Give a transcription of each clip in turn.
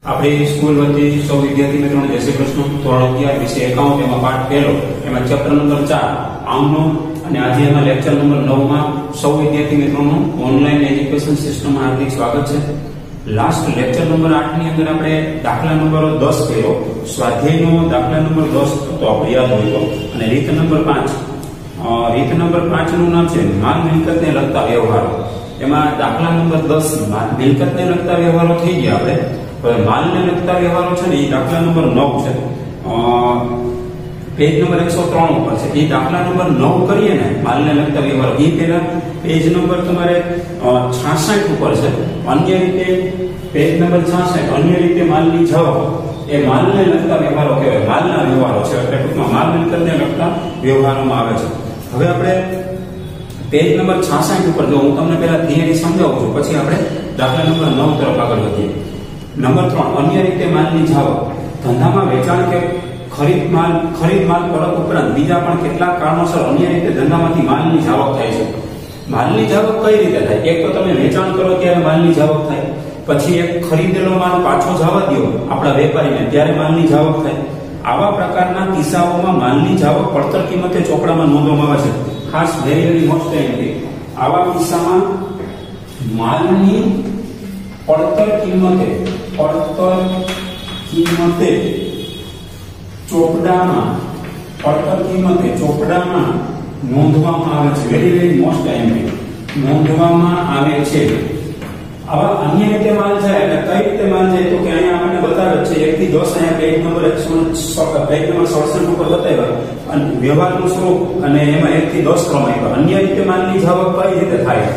આપણી સ્કૂલ વતી સૌ વિદ્યાર્થી મિત્રોને જય શ્રી કૃષ્ણ. ધોરણ 11 વિષય એકાઉન્ટ એમાં પાઠ પહેલો એમાં ચેપ્ટર નંબર 4 આમનો અને આજે એમાં લેક્ચર નંબર 9 માં સૌ વિદ્યાર્થી મિત્રોનું ઓનલાઈન એજ્યુકેશન સિસ્ટમમાં હાર્દિક સ્વાગત છે. લાસ્ટ લેક્ચર નંબર 8 ની અંદર આપણે દાખલા નંબર 10 કર્યો. સ્વાધ્યાયનો દાખલા નંબર 10 તો આપણે યાદ હોય તો, અને રીત નંબર 5 રીત નંબર 5 નું નામ છે માલ મિલકતને લગતા વ્યવહારો. એમાં દાખલા નંબર 10 મિલકતને લગતા વ્યવહારો થઈ ગયા. આપણે હવે માલને લગતા વ્યવહારો છે ને એ દાખલા નંબર 9 છે, પેજ નંબર 103 ઉપર છે. એ દાખલા નંબર 9 કરીએ ને માલને લગતા વ્યવહારો, એ પહેલા પેજ નંબર તમારે 66 ઉપર છે. અન્ય રીતે પેજ નંબર 66 અન્ય રીતે માલની જવાબ એ માલને લગતા વ્યવહારો કહેવાય. માલના વ્યવહારો છે એટલે ટૂંકમાં માલ મિલકતને લગતા વ્યવહારોમાં આવે છે. હવે આપણે પેજ નંબર 66 ઉપર જો હું તમને પહેલા થિયરી સમજાવું છું, પછી આપણે દાખલા નંબર 9 તરફ આગળ વધીએ. નંબર 3 અન્ય રીતે માલની જાવક. ધંધામાં વેચાણ કે ખરીદ માલ પરત ઉપરાંત બીજા પણ કેટલાક કારણોસર અન્ય રીતે ધંધામાંથી માલની જાવક થાય છે. માલની જાવક કઈ રીતે થાય? એક તો તમે વેચાણ કરો ત્યારે માલની જાવક થાય, પછી એક ખરીદેલો માલ પાછો જવા દો આપણા વેપારીને ત્યારે માલની જાવક થાય. આવા પ્રકારના કિસ્સાઓમાં માલની જાવક પડતર કિંમતે ચોપડામાં નોંધવામાં આવે છે. ખાસ વેરી મોસ્ટ ઇમ્પોર્ટન્ટ. આવા કિસ્સામાં માલની પડતર કિંમતે ચોપડામાં નોંધવામાં આવે છે. વેરી મોસ્ટ ઇમ્પોર્ટન્ટ નોંધવામાં આવે છે. આવા અન્ય રીતે માલ જાય એટલે કઈ રીતે માલ જાય તો કે અહીંયા આપણને બતાવે છે 1 થી 10 અહીંયા પેજ નંબર 167 ઉપર બતાવ્યા અને વ્યવહારનું સ્વરૂપ અને એમાં 1 થી 10 ક્રમ આપ્યા. અન્ય રીતે માલની જાવક કઈ રીતે થાય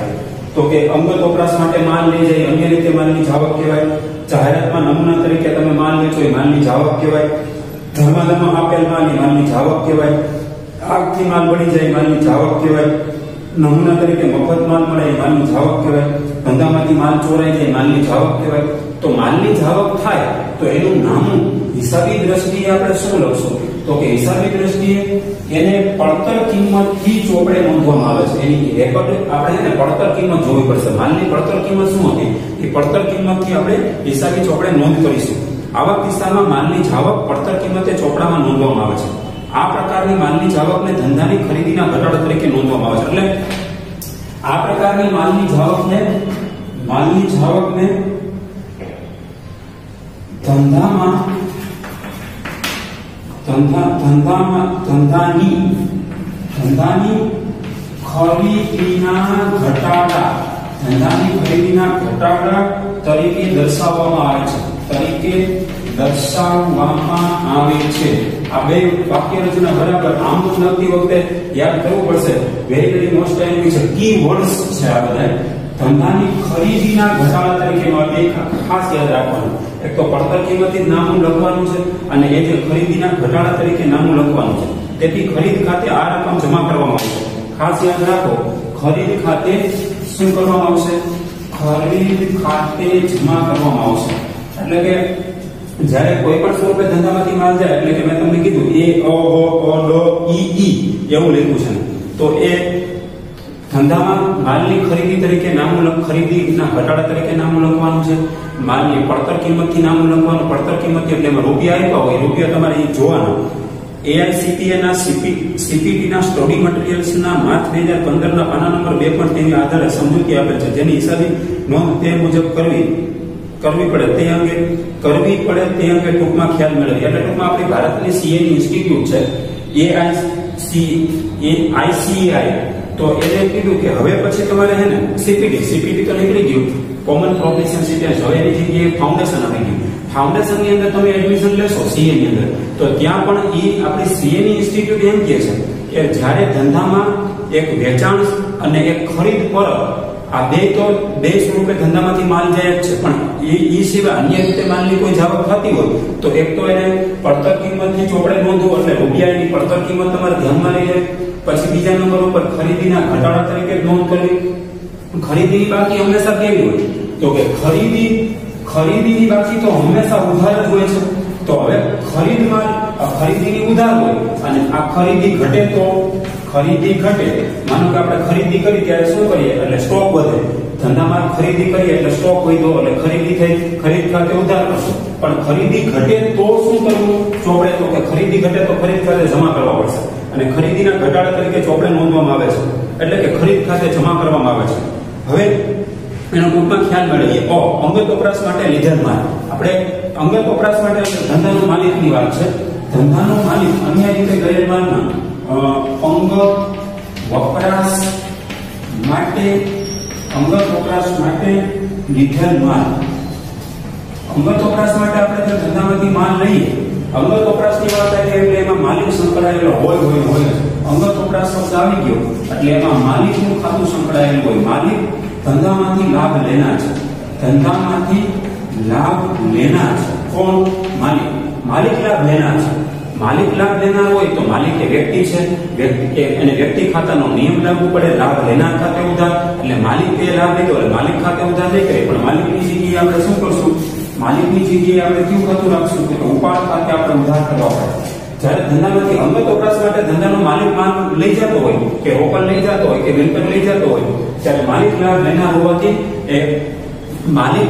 તો કે અંગત વપરાશ માટે માલ લઈ જાય અન્ય રીતે માલની જાવક કહેવાય. જાહેરાતમાં નમૂના તરીકે તમે માલ વેચો એ માલની જાવક કહેવાય. ધર્માદાનમાં આપેલ માલની જાવક કહેવાય. આગથી માલ બળી જાય માલની જાવક કહેવાય. નમૂના તરીકે મફત માલ મળે એ માલની જાવક કહેવાય. ધંધામાંથી માલ ચોરાઈ જાય માલની જાવક કહેવાય. તો માલની જાવક થાય તો એનું નામું હિસાબી દ્રષ્ટિએ આપણે શું લખશું તો કે હિસાબી દ્રષ્ટિએ એને પડતર કિંમતથી ચોપડે નોંધવામાં આવે છે. એની રેકોર્ડ આપણે એને પડતર કિંમત જોવી પડશે. માલની પડતર કિંમત શું હતી એ પડતર કિંમતથી આપણે હિસાબી ચોપડે નોંધ કરીશું. આવા કિસ્સામાં માલની જાવક પડતર કિંમતે ચોપડામાં નોંધવામાં આવે છે. આ પ્રકારની માલની જાવકને ધંધાની ખરીદીના ઘટાડા તરીકે નોંધવામાં આવે છે. એટલે આ પ્રકારની માલની જાવકને ધંધાની ખરીદીના ઘટાડા તરીકે દર્શાવવામાં આવે છે. આ બે વાક્ય રચના બરાબર આમ લખતી વખતે યાદ કરવું પડશે. વેરી મોસ્ટ ઇમ્પોર્ટન્ટ છે. કી વર્ડ્સ છે આ બધા. ધંધાની ખરીદીના ઘટાડા તરીકે ખાસ યાદ રાખવાનું. એક તો પડતર કિંમતથી નામું લખવાનું છે અને એ જે ખરીદીના ઘટાડા તરીકે નામું લખવાનું છે. તેથી ખરીદ ખાતે આ રકમ જમા કરવામાં આવશે. ખાસ યાદ રાખો, ખરીદ ખાતે શું કરવામાં આવશે? ખરીદ ખાતે જમા કરવામાં આવશે. એટલે કે જ્યારે કોઈ પણ સ્વરૂપે ધંધામાંથી માલ જાય એટલે કે મેં તમને કીધું એ એવું લખ્યું છે તો એ ધંધામાં માલની ખરીદી તરીકે નામું ખરીદીના ઘટાડા તરીકે નામું લખવાનું છે. માલની પડતર કિંમતથી નામું લખવાનું. પડતર કિંમત એટલે એમાં રૂપિયા આપ્યા હોય રૂપિયા તમારે એ જોવાના. AICPA ના CPT ના સ્ટડી મટીરીયલ્સના માર્ચ 2015 ના પાના નંબર 2 પણ તેની આધારે સમજૂતી આપેલ છે, જેની હિસાબી નોંધ તે મુજબ કરવી પડે તે અંગે ટૂંકમાં ખ્યાલ મેળવી. એટલે ટૂંકમાં આપણી ભારતની CAની ઇન્સ્ટિટ્યૂટ છે ICAI. તો એને કીધું કે હવે પછી તમારે હે ને CPT તો નીકળી ગયું, કોમન પ્રોફેશનલ ટેસ્ટ. હવે એની જગ્યાએ ફાઉન્ડેશન આવી ગયું. ફાઉન્ડેશન ની અંદર તમે એડમિશન લેશો CA ની અંદર તો ત્યાં પણ એ આપણી CAની ઇન્સ્ટિટ્યૂટ એમ કહે છે કે જ્યારે ધંધામાં એક વેચાણ અને એક ખરીદ પરત આ બે સ્વરૂપે ધંધામાંથી માલ જાય છે, પણ એ સિવાય અન્ય રીતે માલની કોઈ જાવક થતી હોય તો એક તો એને પડતર કિંમતથી ચોપડે નોંધવું એટલે રૂપિયાની પડતર કિંમત તમારે ધ્યાનમાં લઈ જાય. પછી બીજા નંબર ઉપર ખરીદીના ઘટાડા તરીકે નોંધ કરવી. ખરીદીની બાકી હંમેશા કેવી હોય તો કે ખરીદીની બાકી તો હંમેશા ઉધાર જ હોય છે. તો હવે ખરીદીની ઉધાર હોય અને આ ખરીદી ઘટે માનો કે આપણે ખરીદી કરી ત્યારે શું કરીએ એટલે સ્ટોક વધે ધંધામાં ખરીદી કરીએ એટલે સ્ટોક વધ્યો એટલે ખરીદી થઈ, ખરીદ ખાતે ઉધાર કરશું. પણ ખરીદી ઘટે તો શું કરવું ચોપડે? તો કે ખરીદી ઘટે તો ખરીદ ખાતે જમા કરવા પડશે અને ખરીદીના ઘટાડા તરીકે ચોપડે નોંધવામાં આવે છે, એટલે કે ખરીદ ખાતે જમા કરવામાં આવે છે. હવે એનો ટૂંકમાં ખ્યાલ મેળવીએ. અંગત વપરાશ માટે લીધેલ માલ. આપણે અંગત વપરાશ માટે ધંધાનો માલિકની વાત છે. ધંધાનો માલિક અન્ય રીતે કરેલ માલમાં અંગત વપરાશ માટે લીધેલ માલ. અંગત વપરાશ માટે આપણે જો ધંધામાંથી માલ લઈએ, અંગત વપરાશની વાત થાય એટલે એમાં માલિક સંકળાયેલો હોય. અંગત વપરાશ શબ્દ આવી ગયો એટલે એમાં માલિકનું ખાતું સંકળાયેલું હોય. માલિક ધંધામાંથી લાભ લેનાર છે. ધંધામાંથી લાભ લેનાર છે કોણ? માલિક. માલિક લાભ લેનાર છે. માલિક લાભ લેનાર હોય તો માલિક એ વ્યક્તિ છે, અને વ્યક્તિ ખાતાનો નિયમ લાગુ પડે. લાભ લેનાર ખાતે ઉધાર એટલે માલિક એ લાભ લીધો એટલે માલિક ખાતે ઉધાર નહીં કરે, પણ માલિકની જગ્યાએ આપણે શું કરશું? માલિકની જગ્યાએ આપણે કયું ખાતું રાખશું? તો ઉપાડ ખાતે આપણે ઉધાર કરવા પડે. જ્યારે ધંધામાંથી અંગત વપરાશ માટે ધંધાનો માલિક માલ લઈ જતો હોય કે રોકડ લઈ જતો હોય કે મિલકત લઈ જતો હોય, ત્યારે માલિક લાભ લેનાર હોવાથી એ માલિક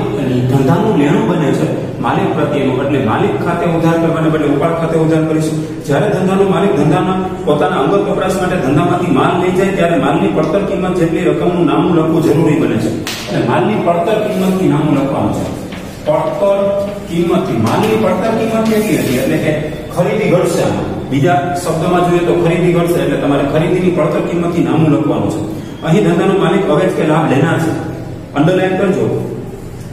ધંધાનું લેણું બને છે માલિક પ્રત્યેનું, એટલે માલિક ખાતે ઉધાર કરવાને બદલે ઉપાડ ખાતે ઉધાર કરીશું. જ્યારે ધંધાનો માલિક ધંધાના પોતાના અંગત વપરાશ માટે ધંધામાંથી માલ લઈ જાય ત્યારે માલની પડતર કિંમત જેટલી રકમનું નામું લખવું જરૂરી બને છે. એટલે માલની પડતર કિંમતથી નામું લખવાનું છે. પડતર કિંમતથી માલની પડતર કિંમત કેટલી હતી એટલે કે ખરીદી ઘટશે. બીજા શબ્દમાં જોઈએ તો ખરીદી ઘટશે એટલે તમારે ખરીદીની પડતર કિંમતથી નામું લખવાનું છે. અહીં ધંધાનો માલિક અવેજ કે લાભ લેનાર છે. અંડરલાઈન કરજો.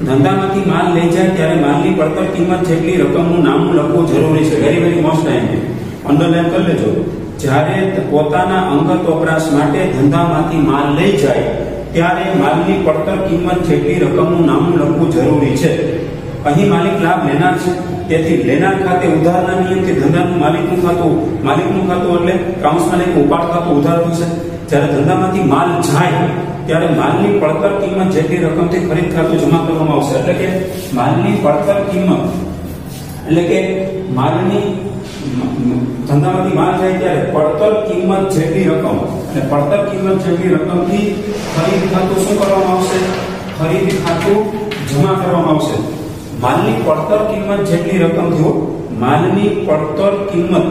ધંધામાંથી માલ લઈ જાય ત્યારે માલની પડતર કિંમત જેટલી રકમનું નામું લખવું જરૂરી છે. વેરી વેરી મોસ્ટ અંડરલાઈન કરી લેજો. જ્યારે પોતાના અંગત વપરાશ માટે ધંધામાંથી માલ લઈ જાય ત્યારે માલની પડતર કિંમત જેટલી રકમનું નામું લખવું જરૂરી છે. અહીં માલિક લાભ લેનાર છે, તેથી લેનાર ખાતે ઉધારના નિયમથી ધંધાનું માલિકનું ખાતું એટલે કાઉન્સમાં લખી ઉપાડ ખાતું ઉધાર થશે. જ્યારે ધંધામાંથી માલ જાય ત્યારે માલની પડતર કિંમત જેટલી રકમથી ખરીદ ખાતું જમા કરવામાં આવશે. એટલે કે માલની પડતર કિંમત એટલે કે માલની ધંધામાંથી માલ જાય ત્યારે પડતર કિંમત જેટલી રકમ અને પડતર કિંમત જેટલી રકમથી ખરીદ ખાતું શું કરવામાં આવશે? ખરીદ ખાતું જમા કરવામાં આવશે. માલની પડતર કિંમત જેટલી રકમથી માલની પડતર કિંમત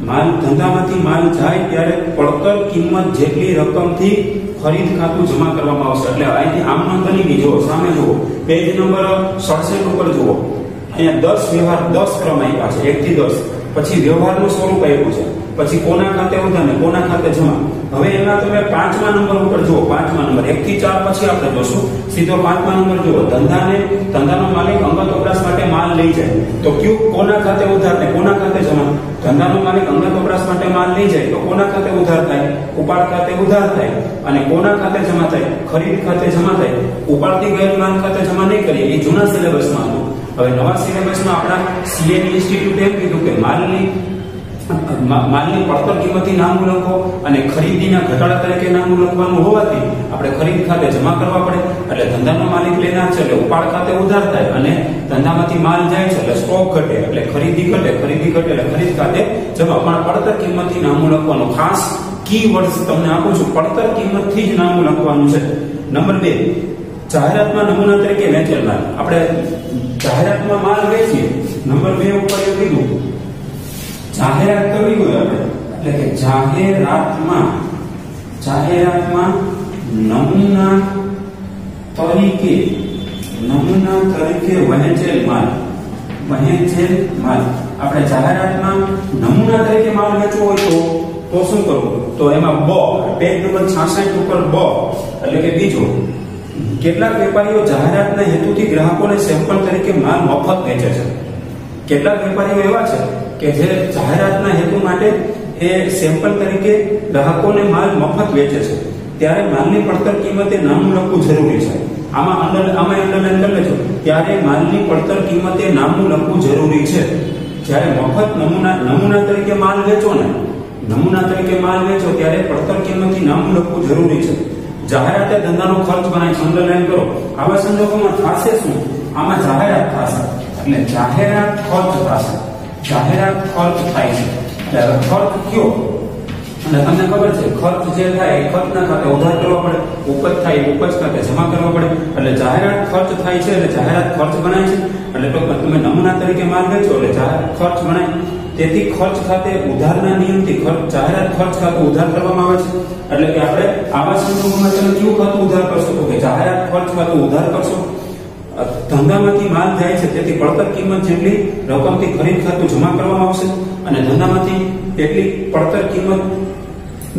માલ ધંધામાંથી માલ જાય ત્યારે પડતર કિંમત જેટલી રકમથી ખરીદ ખાતું જમા કરવામાં આવશે. એટલે અહીંથી આમ નોંધ બની ગઈ. જુઓ સામે જુઓ, પેજ નંબર 67 ઉપર જુઓ. અહીંયા 10 વ્યવહાર 10 ક્રમ આપ્યા છે 1 થી 10. પછી વ્યવહારનું સ્વરૂપ આપ્યું છે, પછી કોના ખાતે ઉધાર ને કોના ખાતે જમા. હવે એમાં તમે 5મા નંબર ઉપર જુઓ. 5મા નંબર 1 થી 4 પછી આપણે જોશું. સીધો 5મા નંબર જુઓ. ધંધાનો માલિક અંગત વપરાશ માટે માલ લઈ જાય તો કયું? કોના ખાતે ઉધાર ને કોના ખાતે જમા. ધંધાનો માલિક અંગત વપરાશ માટે માલ લઈ જાય તો કોના ખાતે ઉધાર થાય? ઉપાડ ખાતે ઉધાર થાય. અને કોના ખાતે જમા થાય? ખરીદ ખાતે જમા થાય. ઉપાડથી ગયેલ માલ ખાતે જમા નહીં કરીએ, એ જૂના સિલેબસમાં હતું. હવે નવા સિલેબસમાં આપણા સીએની ઇન્સ્ટિટ્યૂટ એમ કીધું કે માલની પડતર કિંમતથી નામું લખો અને ખરીદીના ઘટાડા તરીકે નામું લખવાનું હોવાથી આપણે ખરીદ ખાતે જમા કરવા પડે. એટલે ધંધાનો માલિક લેનાર છે એટલે ઉપાડ ખાતે ઉધાર થાય અને ધંધામાંથી માલ જાય છે એટલે સ્ટોક ઘટે એટલે ખરીદી ઘટે એટલે ખરીદ ખાતે જમા. પણ પડતર કિંમતથી નામું લખવાનું ખાસ કી વર્ડ્સ તમને આપું છું. પડતર કિંમતથી જ નામું લખવાનું છે. નંબર 2, જાહેરાતમાં નમૂના તરીકે વેચેલ માલ. આપણે જાહેરાતમાં માલ વેચીએ. નંબર 2 ઉપર એવું કીધું જાહેરાત કરવી હોય આપણે એટલે કે જાહેરાતમાં નમૂના તરીકે વહેંચેલ માલ. આપણે જાહેરાતમાં નમૂના તરીકે માલ વેચવો હોય તો શું કરવું? તો એમાં પેજ નંબર 66 ઉપર એટલે કે બીજો. કેટલાક વેપારીઓ જાહેરાતના હેતુથી ગ્રાહકોને સેમ્પલ તરીકે માલ મફત વેચે છે. કેટલાક વેપારીઓ એવા છે કે જે જાહેરાતના હેતુ માટે એ સેમ્પલ તરીકે ગ્રાહકોને માલ મફત વેચે છે. ત્યારે માલની પડતર કિંમતે નામું લખવું જરૂરી છે. આમાં અંડરલાઈન કરી લેજો. ત્યારે માલની પડતર કિંમતે નામું લખવું જરૂરી છે. જ્યારે મફત નમૂના તરીકે માલ વેચો ત્યારે પડતર કિંમતથી નામું લખવું જરૂરી છે. જાહેરાતે ધંધાનો ખર્ચ બનાવી અંડરલાઈન કરો. આવા સંજોગોમાં થશે શું? આમાં જાહેરાત થશે એટલે જાહેરાત ખર્ચ થશે. જાહેરાત ખર્ચ થાય છે. એટલે ખર્ચ કયો? અને તમને ખબર છે ખર્ચ જે થાય એ ખર્ચના ખાતે ઉધાર કરવા પડે, ઉપજ થાય એ ઉપજ ખાતે જમા કરવા પડે. એટલે જાહેરાત ખર્ચ થાય છે એટલે જાહેરાત ખર્ચ ગણાય છે. એટલે ટૂંકમાં તમે નમૂના તરીકે માલ વેચો એટલે જાહેરાત ખર્ચ ગણાય. તેથી ખર્ચ ખાતે ઉધારના નિયમથી જાહેરાત ખર્ચ ખાતે ઉધાર કરવામાં આવે છે. એટલે કે આપણે આવા સંજોગોમાં તમે કયું ખાતું ઉધાર કરશો તો કે જાહેરાત ખર્ચ ખાતું ઉધાર કરશો. ધંધામાંથી માલ જાય છે તેથી પડતર કિંમત જેટલી રકમથી ખરીદ ખાતું જમા કરવામાં આવશે અને ધંધામાંથી એટલી પડતર કિંમત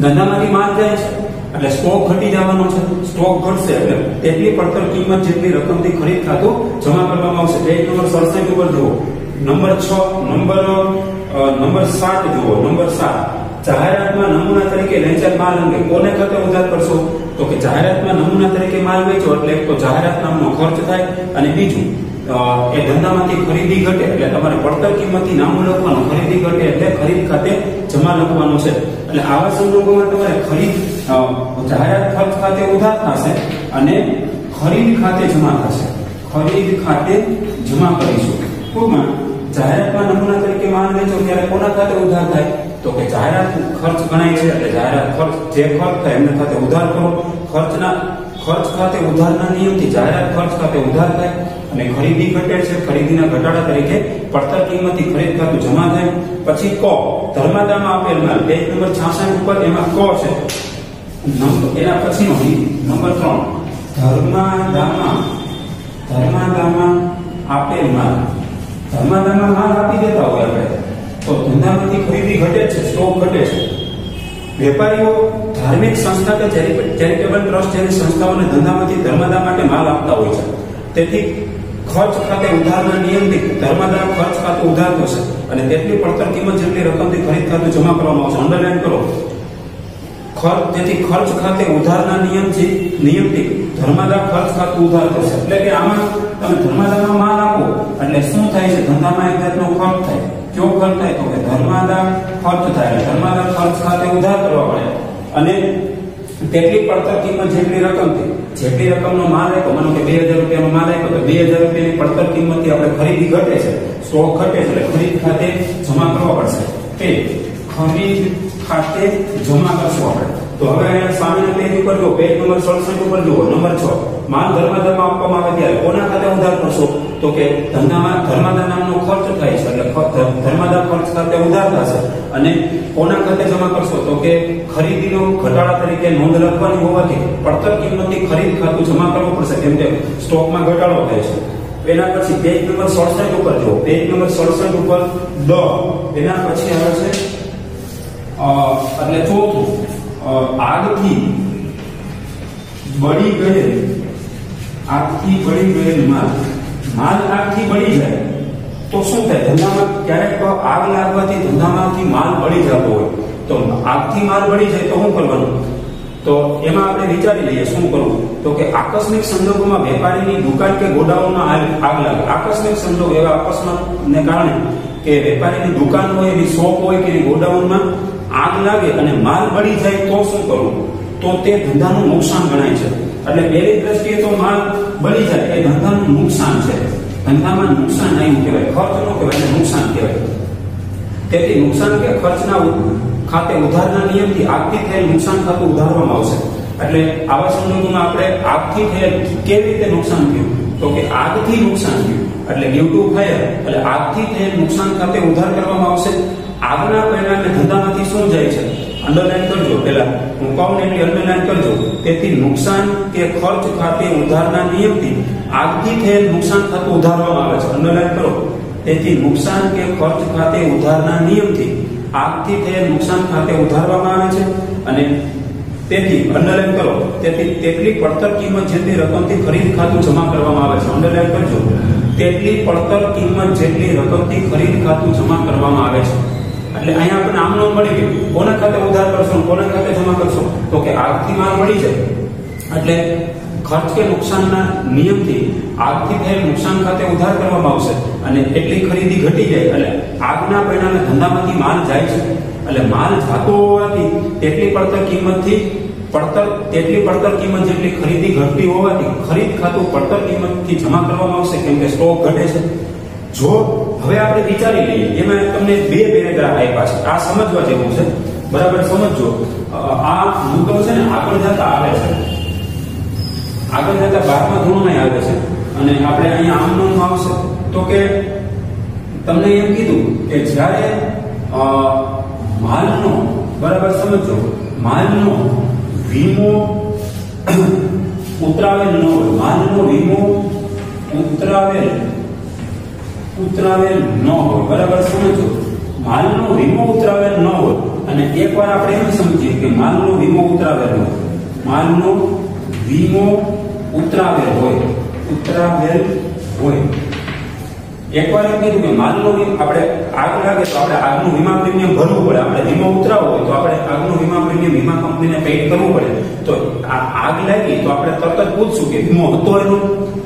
ધંધામાંથી માલ જાય છે એટલે સ્ટોક ઘટી જવાનો છે. સ્ટોક ઘટશે એટલે એટલી પડતર કિંમત જેટલી રકમથી ખરીદ ખાતું જમા કરવામાં આવશે. પેજ નંબર 67 ઉપર જુઓ. નંબર 7 જુઓ. નંબર 7 જાહેરાતમાં નમૂના તરીકે વેચાયેલ માલ અંગે કોને ખાતે ઉધાર કરશો તો કે જાહેરાતમાં નમૂના તરીકે માલ વેચો એટલે એક તો જાહેરાત નામનો ખર્ચ થાય અને બીજું એ ધંધામાંથી ખરીદી ઘટે એટલે તમારે પડતર કિંમતથી નામું લખવાનું, ખરીદી ઘટે એટલે ખરીદ ખાતે જમા લખવાનું છે. એટલે આવા સંજોગોમાં તમારે જાહેરાત ખર્ચ ખાતે ઉધાર થશે અને ખરીદ ખાતે જમા થશે. ખરીદ ખાતે જમા કરીશું. ટૂંકમાં જાહેરાતમાં નમૂના તરીકે માલ વેચો ત્યારે કોના ખાતે ઉધાર થાય તો કે જાહેરાત ખર્ચ ગણાય છે. એટલે જાહેરાત ખર્ચ જે ખર્ચ થાય એમના ખાતે ઉધાર કરો. ખર્ચ ખાતે ઉધારના નિયમથી જાહેરાત ખર્ચ ખાતે ઉધાર થાય અને ખરીદી ઘટે છે. ખરીદીના ઘટાડા તરીકે પડતર કિંમતથી ખરીદ ખાતું જમા થાય. પછી ક ધર્માદામાં આપેલ માલ પેજ નંબર 66 ઉપર એમાં ક છે. એના પછીનો નંબર 3 ધર્માદામાં આપેલ માલ. ધર્માદામાં માલ આપી દેતા હોય આપણે તો ધંધામાંથી ખરીદી ઘટે છે, સ્ટોક ઘટે છે. વેપારીઓ ધાર્મિક સંસ્થા કે ચેરિટેબલ ટ્રસ્ટ જેવી સંસ્થાઓને ધંધામાંથી ધર્માદા માટે માલ આપતા હોય છે. તેથી ખર્ચ ખાતે ઉધારના નિયમથી ધર્માદા ખર્ચ ખાતું ઉધાર થશે અને તેટલી પડતર કિંમત જેટલી રકમથી ખરીદ ખાતું જમા કરવામાં આવશે. અંડરલાઈન કરો. તેથી ખર્ચ ખાતે ઉધારના નિયમથી ધર્માદા ખર્ચ ખાતું ઉધાર થશે. એટલે કે આમાં તમે ધર્માદામાં માલ આપો એટલે શું થાય છે ધંધામાં એક જાતનો ખર્ચ થાય. કેવો ખર્ચ થાય તો કે ધર્માદા ખર્ચ થાય. ધર્માદા ખર્ચ ખાતે ઉધાર કરવા પડે અને તેટલી પડતર કિંમત જેટલી રકમનો માલ આપ્યો, માનો કે 2000 રૂપિયાનો માલ આપ્યો તો 2000 રૂપિયાની પડતર કિંમતથી આપણે ખરીદી ઘટે છે, સ્ટોક ઘટે છે એટલે ખરીદ ખાતે જમા કરવા પડશે. તે ખરીદ ખાતે જમા કરશું આપણે. તો હવે અહીંયા સામેના પેજ ઉપર જો પેજ નંબર 67 ઉપર જુઓ. નંબર 6 માલ ધર્માદામાં આપવામાં આવે ત્યારે કોના ખાતે ઉધાર કરશો તો કે ધંધામાં ધર્માદા નામનો ખર્ચ થાય છે એટલે ધર્માદા ખર્ચ ખાતે ઉધાર થશે અને કોના ખાતે જમા કરશો તો કે ખરીદીનો ઘટાડા તરીકે નોંધ લખવાની હોવાથી પડતર કિંમતથી ખરીદ ખાતું જમા કરવું પડશે કેમ કે સ્ટોકમાં ઘટાડો થાય છે. એના પછી પેજ નંબર 67 ઉપર જુઓ. પેજ નંબર 67 ઉપર ડ એના પછી આવે છે એટલે ચોથું આગથી બળી ગયેલ માલ આગથી બળી જાય તો શું થાય ધંધામાં ક્યારેક આગ લાગવાથી ધંધામાંથી માલ બળી જતો હોય તો આગથી માલ બળી જાય તો શું કરવાનું તો એમાં આપણે વિચારી લઈએ શું કરવું તો કે આકસ્મિક સંજોગોમાં વેપારીની દુકાન કે ગોડાઉનમાં આગ લાગે. આકસ્મિક સંજોગ એવા અકસ્માતને કારણે કે વેપારીની દુકાન હોય એની શોપ હોય કે ગોડાઉનમાં આગ લાગે અને માલ બળી જાય તો શું કરવું તો તે ધંધાનું નુકસાન ગણાય છે. એટલે પહેલી દ્રષ્ટિએ તો માલ બળી જાય એ ધંધાનું નુકસાન છે. ધંધામાં નુકસાન આવ્યું કહેવાય, ખર્ચ નો કહેવાય, નુકસાન કહેવાય. તેથી નુકસાન કે ખર્ચના ખાતે ઉધારના નિયમથી આગથી થયેલ નુકસાન ખાતું ઉધારવામાં આવશે. એટલે આવા સંજોગોમાં આપણે આગથી થયેલ કેવી રીતે નુકસાન થયું તો કે આગથી નુકસાન થયું એટલે ડ્યુ ટુ ફાયર એટલે આગથી થયેલ નુકસાન ખાતે ઉધાર કરવામાં આવશે. આગના પરિણામે ધંધામાંથી શું જાય છે અંડરલાઈન કરજો. પહેલા હું કહું એટલે અંડરલાઈન કરજો. તેથી નુકસાન કે ખર્ચ ખાતે ઉધારના નિયમથી આગથી થયેલ નુકસાન ખાતું ઉધારવામાં આવે છે. અંડરલાઈન કરો. તેથી નુકસાન કે ખર્ચ ખાતે ઉધારના નિયમથી આગથી થયેલ નુકસાન ખાતે ઉધારવામાં આવે છે અને તેથી અંડરલાઈન કરો. તેથી તેટલી પડતર કિંમત જેટલી રકમથી ખરીદ ખાતું જમા કરવામાં આવે છે. અંડરલાઈન કરજો. તેટલી પડતર કિંમત જેટલી રકમથી ખરીદ ખાતું જમા કરવામાં આવે છે. એટલે અહીંયા આપણને આમનો મળી ગયું કોના ખાતે ઉધાર કરશો કોના ખાતે જમા કરશો તો કે આગથી માલ મળી જાય એટલે ખર્ચ કે નુકસાનના નિયમથી આગથી થયેલ નુકસાન ખાતે ઉધાર કરવામાં આવશે અને એટલી ખરીદી ઘટી જાય એટલે આગના પરિણામે ધંધામાંથી માલ જાય છે એટલે માલ જાતો હોવાથી તેટલી પડતર કિંમત જેટલી ખરીદી ઘટતી હોવાથી ખરીદ ખાતું પડતર કિંમતથી જમા કરવામાં આવશે કેમ કે સ્ટોક ઘટે છે. જો હવે આપણે વિચારી લઈએ એમાં તમને બે પેરેગ્રાફ આપ્યા છે આ સમજવા જેવું છે. બરાબર સમજો. આ મુદ્દો છે ને આગળ જતા આવે છે, આગળ જતા 12મા ધોરણમાં આવે છે અને આપણે અહીંયા આમ નોંધ આવશે તો કે તમને એમ કીધું કે જ્યારે માલનો, બરાબર સમજો, માલનો વીમો ઉતરાવેલ ન હોય, માલનો વીમો ઉતરાવેલ ન હોય, બરાબર સમજો, માલનો વીમો ઉતરાવેલ ન હોય. અને એકવાર આપણે એમ સમજીએ કે માલનો વીમો ઉતરાવેલ હોય, માલનો વીમો ઉતરાવેલ હોય, એકવાર એમ કીધું કે માલનો આપણે આગ લાગે તો આપણે આગનું વીમા પ્રીમિયમ ભરવું પડે. આપણે વીમો ઉતરાવવો હોય તો આપણે આગનું વીમા પ્રીમિયમ વીમા કંપનીને પેઇડ કરવું પડે. તો આગ લાગી તો આપણે તરત જ પૂછશું કે વીમો હતો એનો.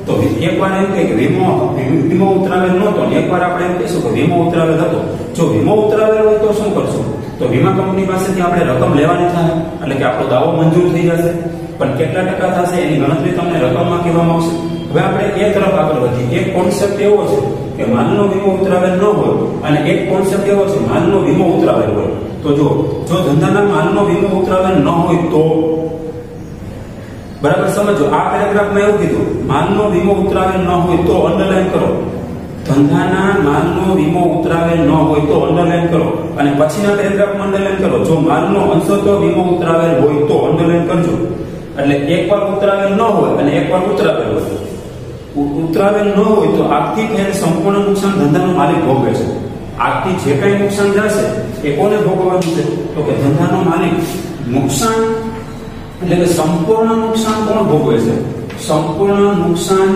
તો એકવાર એમ કે વીમો ઉતરાવેલ નહોતો, એકવાર આપણે એમ કહીશું કે વીમો ઉતરાવેલ હતો. જો વીમો ઉતરાવેલ હોય તો શું કરશું? તો વીમા કંપની પાસેથી આપણે રકમ લેવાની થાય, એટલે કે આપણો દાવો મંજૂર થઈ જશે. પણ કેટલા ટકા થશે એની ગણતરી તમને રકમમાં કહેવામાં આવશે. હવે આપણે એ તરફ આગળ વધીએ. એક કોન્સેપ્ટ એવો છે કે માલનો વીમો ઉતરાવેલ ન હોય અને એક કોન્સેપ્ટ એવો છે માલનો વીમો ઉતરાવેલ હોય. તો જો ધંધાના માલનો વીમો ઉતરાવેલ ન હોય તો, બરાબર સમજો, આ પેરેગ્રાફમાં એવું કીધું માલનો વીમો ઉતરાવેલ ન હોય તો અંડરલાઈન કરો. ધંધાના માલનો વીમો ઉતરાવેલ ન હોય તો અંડરલાઈન કરો. અને પછીના પેરેગ્રાફમાં અંડરલાઈન કરો જો માલનો અંશતઃ વીમો ઉતરાવેલ હોય તો અંડરલાઈન કરજો. એટલે એકવાર ઉતરાવેલ ન હોય અને એકવાર ઉતરાવેલ હોય. ઉતરાવેલ ન હોય તો આગથી થયેલ સંપૂર્ણ નુકસાન ધંધાનો માલિક ભોગવે છે. આગથી જે કઈ નુકસાન જશે એ કોને ભોગવવાનું છે? તો કે ધંધાનો માલિક. નુકસાન એટલે કે સંપૂર્ણ નુકસાન કોણ ભોગવે છે? સંપૂર્ણ નુકસાન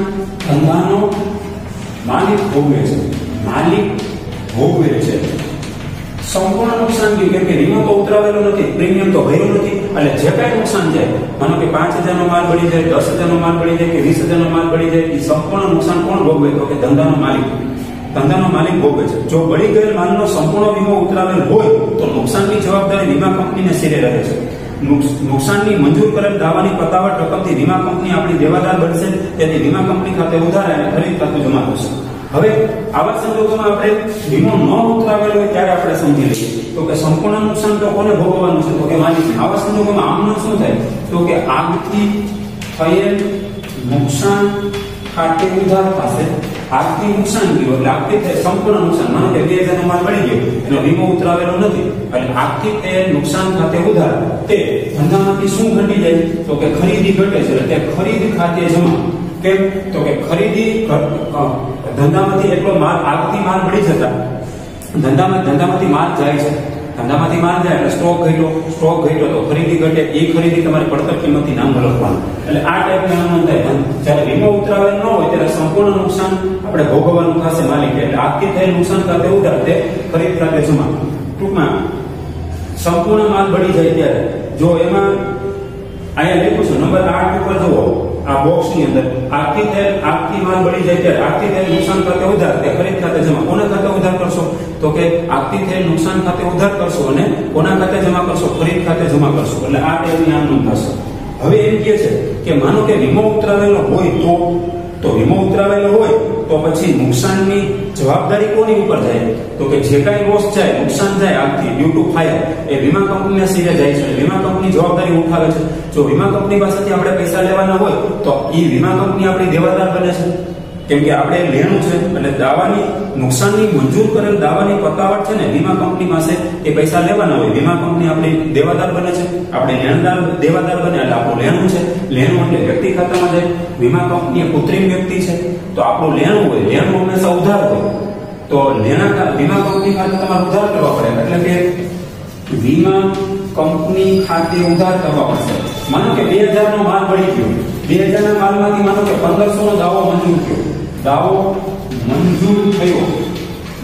ધંધાનો માલિક ભોગવે છે. માલિક ભોગવે છે. સંપૂર્ણ નુકસાન કેમ કે વીમો તો ઉતરાવેલો નથી, પ્રીમિયમ તો ભર્યું નથી. એટલે જે કઈ નુકસાન જાય, માનો કે 5,000 નો માલ બળી જાય, 10,000 નો માલ બળી જાય કે 20,000 નો માલ બળી જાય, એ સંપૂર્ણ નુકસાન કોણ ભોગવે? તો કે ધંધાનો માલિક. ધંધાનો માલિક ભોગવે છે. જો બળી ગયેલ માલનો સંપૂર્ણ વીમો ઉતરાવેલ હોય તો નુકસાનની જવાબદારી વીમા કંપનીને સિરે રહે છે. નુકસાનની મંજૂર કરેલ દાવાની પતાવટ રકમથી વીમા કંપની આપણી દેવાદાર બનશે. તેથી વીમા કંપની ખાતે ઉધાર અને ખરીદ ખાતું જમા થશે. હવે આવા સંજોગોમાં આપણે વીમો ન ઉતરાવેલો હોય ત્યારે આપણે સમજી લઈએ તો કે સંપૂર્ણ નુકસાન તો કોને ભોગવવાનું છે? તો કે માલિકને. આવા સંજોગોમાં આમનું શું થાય? તો કે આગથી થયેલ નુકસાન ખાતે ઉધાર થશે. આગથી નુકસાન ગયું એટલે આગથી થયેલ સંપૂર્ણ નુકસાન, માનો કે 2,000 નો માલ બળી ગયો, એનો વીમો ઉતરાવેલો નથી, એટલે આગથી થયેલ નુકસાન ખાતે ઉધાર તે ધંધામાંથી શું ઘટી જાય? તો કે ખરીદી ઘટે છે. એટલે ખરીદ ખાતે જમા. કેમ? તો કે ખરીદી ધંધામાંથી એટલો માલ, આગથી માલ બળી જતા ધંધામાંથી માલ જાય છે. ધંધામાંથી માલ જાય એટલે સ્ટોક ઘટ્યો તો ખરીદી ઘટે. એ ખરીદી તમારી પડતર કિંમતથી નામ લખવાનું. એટલે આ ટાઈપનું અનુમાન થાય. જ્યારે વીમો ઉતરાવેલ ન હોય ત્યારે સંપૂર્ણ નુકસાન આપણે ભોગવવાનું થશે માલિકે. એટલે આગથી થયેલ નુકસાન ખાતે ઉધાર તે ખરીદ ખાતે જમા. ટૂંકમાં સંપૂર્ણ માલ બળી જાય ત્યારે જો એમાં અહીંયા લખ્યું છે નંબર 8 ઉપર જુઓ, આ બોક્સની અંદર આગથી માલ બળી જાય ત્યારે આગથી થયેલ નુકસાન ખાતે ઉધાર તે ખરીદ ખાતે જમા. કોના ખાતે ઉધાર કરશો? તો કે આગથી થયેલ નુકસાન ખાતે ઉધાર કરશો અને કોના ખાતે જમા કરશો? ખરીદ ખાતે જમા કરશો. એટલે આ ટાઈપની આમ નોંધ થશે. હવે એમ કહે છે કે માનો કે વીમો ઉતરાવેલો હોય તો વીમો ઉતરાવેલો હોય તો પછી નુકસાનની જવાબદારી કોની ઉપર જાય? તો કે જે કાંઈ લોસ જાય, નુકસાન જાય આગથી ડ્યુ ટુ ફાયર, એ વીમા કંપનીના સિરે જાય છે. વીમા કંપની જવાબદારી ઉઠાવે છે. જો વીમા કંપની પાસેથી આપણે પૈસા લેવાના હોય તો એ વીમા કંપની આપણી દેવાદાર બને છે. કેમ કે આપણે લેણું છે એટલે દાવાની નુકસાનની મંજૂર કરેલ દાવાની પતાવટ છે ને વીમા કંપની પાસે એ પૈસા લેવાના હોય. વીમા કંપની આપણી દેવાદાર બને છે. આપણે લેણદાર દેવાદાર બને એટલે આપણું લેણું છે. લેણું એટલે વ્યક્તિ ખાતામાં જાય. વીમા કંપની એ કૃત્રિમ વ્યક્તિ છે તો આપણું લેણું હોય. લેણું હંમેશા ઉધાર હોય તો વીમા કંપની ખાતે તમારે ઉધાર કરવા પડે. એટલે કે વીમા કંપની ખાતે ઉધાર કરવા પડશે. માનો કે 2,000 નો માલ બળી ગયો, 2,000 ના માલમાંથી માનો કે 1,500 નો દાવો મંજૂર થયો. દાવો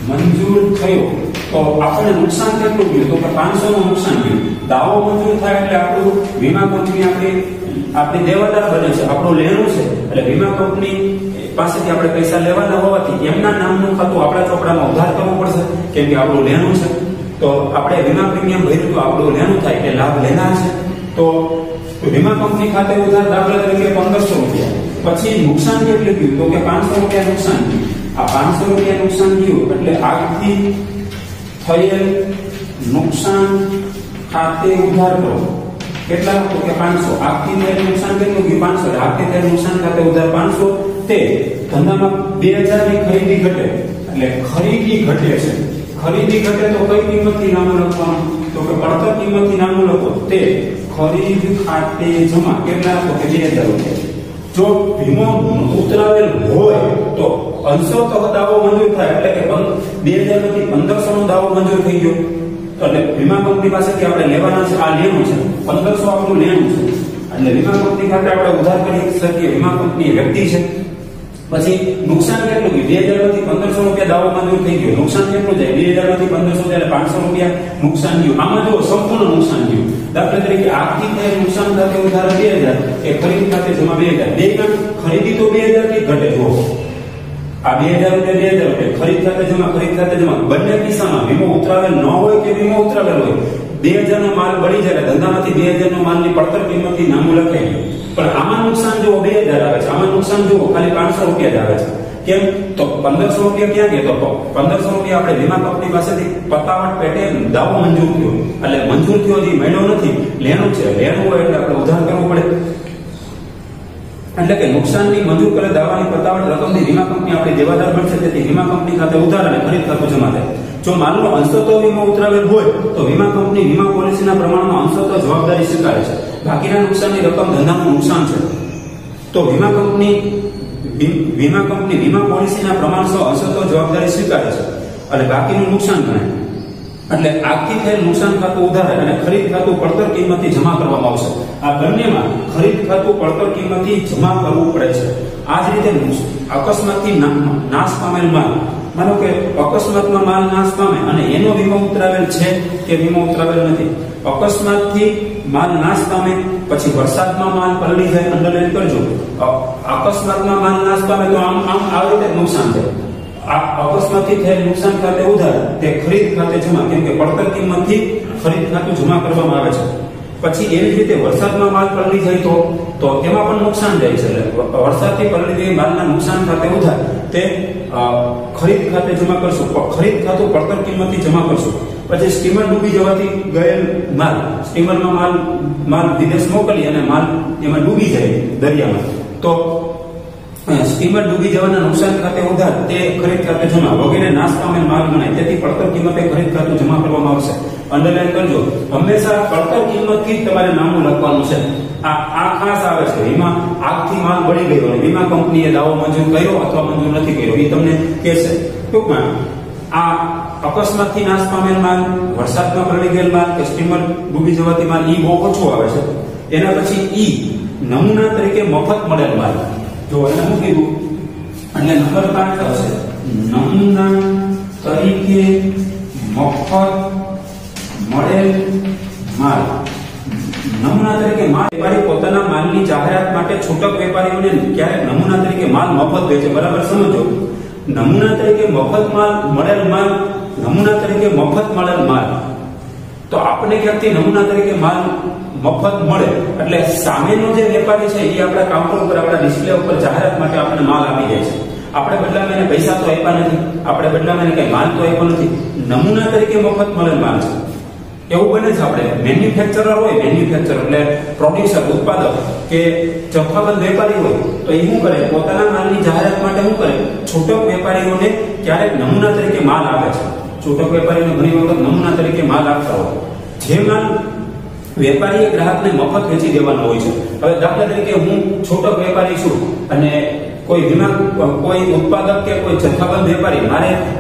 મંજૂર થયો તો આપણને નુકસાન કેટલું ગયું? તો કે 500 નું નુકસાન ગયું. દાવો મંજૂર થાય એટલે આપણું વીમા કંપની આપણી દેવાદાર બને છે. આપણું લેણું છે એટલે વીમા કંપની પાસેથી આપણે પૈસા લેવાના હોવાથી એમના નામનું ખાતું આપણા ચોપડામાં ઉધાર કરવું પડશે. કેમ કે આપણું લેણું છે તો આપણે વીમા પ્રીમિયમ ભર્યું તો આપણું લેણું થાય કે લાભ લેનાર છે. તો વીમા કંપની ખાતે ઉધાર દાખલા તરીકે 1,500 રૂપિયા. પછી નુકસાન કેટલું ગયું? તો કે 500 રૂપિયા નુકસાન ગયું. આ 500 રૂપિયા નુકસાન ગયું એટલે આગથી થયેલ નુકસાન ખાતે ઉધાર કરો કેટલા તો કે 500 આખી થયેલ નુકસાન કેટલું કે 500 આખી થયેલ નુકસાન ખાતે ઉધાર 500 તે ધંધામાં 2000 ની ખરીદી ઘટે એટલે ખરીદી ઘટે છે ખરીદી ઘટે તો કઈ કિંમતથી નામું લખવાનું તો કે પડતર કિંમતથી નામું લખો તે ખરીદ ખાતે જમા કેટલા તો કે 2000 રૂપિયા જો વીમો ઉતરાવેલ હોય તો અંશત દાવો મંજૂર થાય એટલે કે 2000 માંથી 1500 નો દાવો મંજૂર થઈ ગયો એટલે વીમા કંપની પાસેથી આપણે લેવાના છે આ લેવું છે 1500 આપણું લેવું છે એટલે વીમા કંપની ખાતે આપણે ઉધાર કરી શકીએ વીમા કંપની વ્યક્તિ છે પછી નુકસાન કેટલું કે 2000 માંથી 1500 રૂપિયા દાવો મંજૂર થઈ ગયો નુકસાન કેટલું જાય 2000 માંથી 1500 એટલે 500 રૂપિયા નુકસાન ગયું આમાં જો સંપૂર્ણ નુકસાન ગયું દાખલા તરીકે આર્થિક નુકસાન સાથે ઉધાર 2000 એ ખરીદ ખાતે જમા 2000 બે ખરીદી તો 2000 થી ઘટે જો આ 2000 રૂપિયા 2000 રૂપિયા ખરીદ ખાતે જમા બંને કિસ્સામાં વીમો ઉતરાવેલ ન હોય કે વીમો ઉતરાવેલ હોય 2000 નો માલ બળી જાય ધંધામાંથી 2000 નો માલની પડતર કિંમતથી નામું લખાઈ ગયું પણ આમાં નુકસાન જો 2000 આવે છે આમાં નુકસાન જો ખાલી 500 રૂપિયા જ આવે છે કેમ તો 1500 રૂપિયા ક્યાં ગયા તો 1500 રૂપિયા આપણે વીમા કંપની પાસેથી પતાવટ પેટે દાવો મંજૂર થયો એટલે મંજૂર થયો હજી મળ્યો નથી લેણું છે લેણું હોય એટલે આપણે ઉધાર કરવું પડે એટલે કે નુકસાનની મંજૂર કરેલ દાવાની પતાવટ રકમની વીમા કંપની આપણી દેવાદાર બનશે તેથી વીમા કંપની ખાતે ઉધાર અને ખરીદ ખાતું જમા થાય જો માલનો અંશતઃ વીમો ઉતરાવેલ હોય તો વીમા કંપની વીમા પોલિસીના પ્રમાણમાં અંશતઃ જવાબદારી સ્વીકારે છે બાકીના નુકસાનની રકમ ધંધાનું નુકસાન છે તો વીમા કંપની વીમા પોલિસીના પ્રમાણસર અંશતઃ જવાબદારી સ્વીકારે છે અને બાકીનું નુકસાન ગણાય એટલે આગથી થયેલ નુકસાન ખાતું ઉધાર અને ખરીદ ખાતું પડતર કિંમતથી જમા કરવામાં આવશે આ બંનેમાં ખરીદ ખાતું પડતર કિંમતથી જમા કરવું પડે છે આ જ રીતે અકસ્માતથી નાશ પામેલ માલ માનો કે અકસ્માતમાં માલ નાશ પામે અને એનો વીમો ઉતરાવેલ છે કે વીમો ઉતરાવેલ નથી અકસ્માતથી માલ નાશ પામે પછી વરસાદમાં માલ પલળી જાય અંડરલાઈન કરજો અકસ્માતમાં માલ નાશ પામે તો આમ આવી રીતે નુકસાન છે આ અકસ્માતથી થયેલ નુકસાન ખાતે ઉધાર તે ખરીદ ખાતે જમા કેમ કે પડતર કિંમતથી ખરીદ ખાતું જમા કરવામાં આવે છે પછી એવી રીતે વરસાદમાં માલ પલળી જાય તો એમાં પણ નુકસાન જાય છે વરસાદથી પલળી ગયેલ માલના નુકસાન ખાતે ઉધાર તે ખરીદ ખાતે જમા કરશું ખરીદ ખાતું પડતર કિંમતથી જમા કરશું પછી સ્ટીમર ડૂબી જવાથી ગયેલ માલ સ્ટીમરમાં માલ વિદેશ મોકલી અને માલ એમાં ડૂબી જાય દરિયામાં તો સ્ટીમર ડૂબી જવાના નુકસાન ખાતે ઉધાર તે ખરીદ ખાતે જમા વગેરે નાશ પામેલ માલ ગણાય તેથી પડતર કિંમતે ખરીદ ખાતું જમા કરવામાં આવશે અંડરલાઈન કરજો હંમેશા પડતર કિંમતથી જ તમારે નામું લખવાનું છે આ ખાસ આવે છે વીમા આગથી માલ બળી ગયો અને વીમા કંપનીએ દાવો મંજૂર કર્યો અથવા મંજૂર નથી કર્યો એ તમને કહેશે ટૂંકમાં આ અકસ્માતથી નાશ પામેલ માલ વરસાદમાં પલળી ગયેલ માલ કે સ્ટીમર ડૂબી જવાથી માલ ઈ બહુ ઓછું આવે છે એના પછી ઈ નમૂના તરીકે મફત મળેલ માલ જો એને શું કીધું એટલે નંબર 5 આવશે નમૂના તરીકે મફત મળેલ માલ નમૂના તરીકે માલ વેપારી પોતાના માલની જાહેરાત માટે છૂટક વેપારીઓને ક્યારેક નમૂના તરીકે માલ મફત વેચે બરાબર સમજો નમૂના તરીકે મફત માલ મળેલ માલ નમૂના તરીકે મફત મળેલ માલ તો આપણે ક્યાંકથી નમૂના તરીકે માલ મફત મળે એટલે સામેનો જે વેપારી છે એ આપણા કાઉન્ટર ઉપર આપણા ડિસ્પ્લે ઉપર જાહેરાત માટે આપણને માલ આપી દે છે આપણે બદલામાં એને પૈસા તો આપ્યા નથી આપણે બદલામાં એને કઈ માલ તો આપ્યો નથી નમૂના તરીકે મફત મળેલ માલ છે એવું બને છે આપણે મેન્યુફેક્ચરર હોય મેન્યુફેક્ચર એટલે પ્રોડ્યુસર ઉત્પાદક કે જથ્થાબંધ વેપારી હોય તો એ શું કરે પોતાના માલની જાહેરાત માટે શું કરે છૂટક વેપારીઓને ક્યારેક નમૂના તરીકે માલ આપે છે છૂટક વેપારીઓને ઘણી વખત નમૂના તરીકે માલ આપતા હોય જે માલ વેપારીએ ગ્રાહકને મફત વેચી દેવાનો હોય છે હવે દાખલા તરીકે હું છૂટક વેપારી છું અને કોઈ ઉત્પાદક કે કોઈ જથ્થાબંધ વેપારી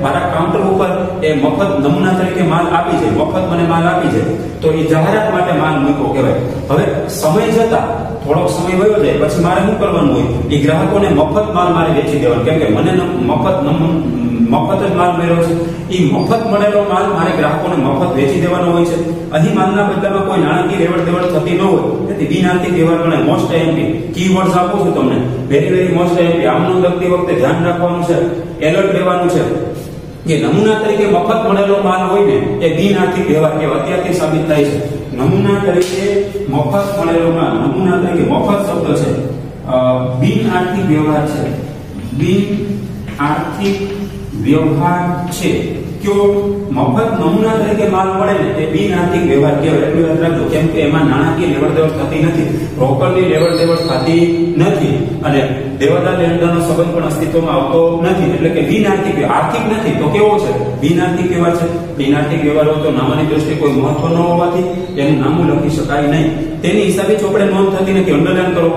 મારા કાઉન્ટર ઉપર એ મફત નમૂના તરીકે માલ આપી છે મફત મને માલ આપી છે તો એ જાહેરાત માટે માલ મૂક્યો કહેવાય હવે સમય જતા થોડોક સમય વયો જાય પછી મારે શું કરવાનું હોય એ ગ્રાહકોને મફત માલ મારે વેચી દેવાનો કેમ કે મને મફત જ માલ મળ્યો છે એ મફત મળેલો માલ મારે ગ્રાહકોને મફત વેચી દેવાનો હોય છે અહીં માલના બદલામાં કોઈ નાણાકીય લેવડ દેવડ થતી ન હોય તેથી બિનઆર્થિક વ્યવહાર ગણાય મોસ્ટ એમપી કીવર્ડ્સ આપું છું તમને વેરી મોસ્ટ એમપી આમનો લખતી વખતે ધ્યાન રાખવાનું છે એલર્ટ રહેવાનું છે કે નમૂના તરીકે મફત મળેલો માલ હોય ને એ બિનઆર્થિક વ્યવહાર કે અત્યારથી સાબિત થાય છે નમૂના તરીકે મફત મળેલો માલ નમૂના તરીકે મફત શબ્દ છે બિનઆર્થિક વ્યવહાર છે બિનઆર્થિક વ્યવહાર છે કયો મફત નમૂના તરીકે માલ મળે ને એ બિન આર્થિક વ્યવહાર કહેવાય. એટલું યાદ રાખજો, કેમ કે એમાં નાણાકીય લેવડ દેવડ થતી નથી, રોકડની લેવડ દેવડ થતી નથી અને દેવાદાર લેણદારનો સંબંધ પણ અસ્તિત્વમાં આવતો નથી. એટલે કે બિન આર્થિક, આર્થિક નથી તો કેવો છે? બિન આર્થિક વ્યવહાર છે. બિન આર્થિક વ્યવહાર હોય તો નામાની દ્રષ્ટિએ કોઈ મહત્વ ન હોવાથી એનું નામું લખી શકાય નહીં. તેની હિસાબે ચોપડે નોંધ થતી નથી. અંડરલાઈન કરો.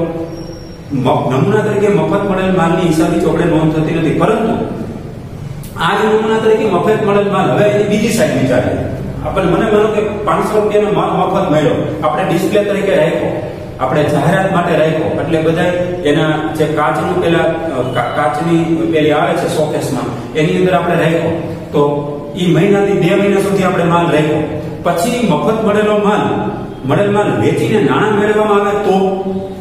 નમૂના તરીકે મફત મળેલ માલની હિસાબે ચોપડે નોંધ થતી નથી. પરંતુ આ જ નમૂના તરીકે મફત મળેલ માલ, હવે એની બીજી સાઈડ વિચારીએ. આપણે મને માનો કે 500 રૂપિયાનો માલ મફત મળ્યો, આપણે ડિસ્પ્લે તરીકે રાખ્યો, આપણે જાહેરાત માટે રાખ્યો, એટલે બધા એના જે કાચનું પેલા કાચની પેલી આવે છે શોકેસમાં, એની અંદર આપણે રાખ્યો. તો ઈ મહિનાથી 2 મહિના સુધી આપણે માલ રાખ્યો. પછી મફત મળેલ માલ વેચીને નાણાં મેળવવામાં આવે તો,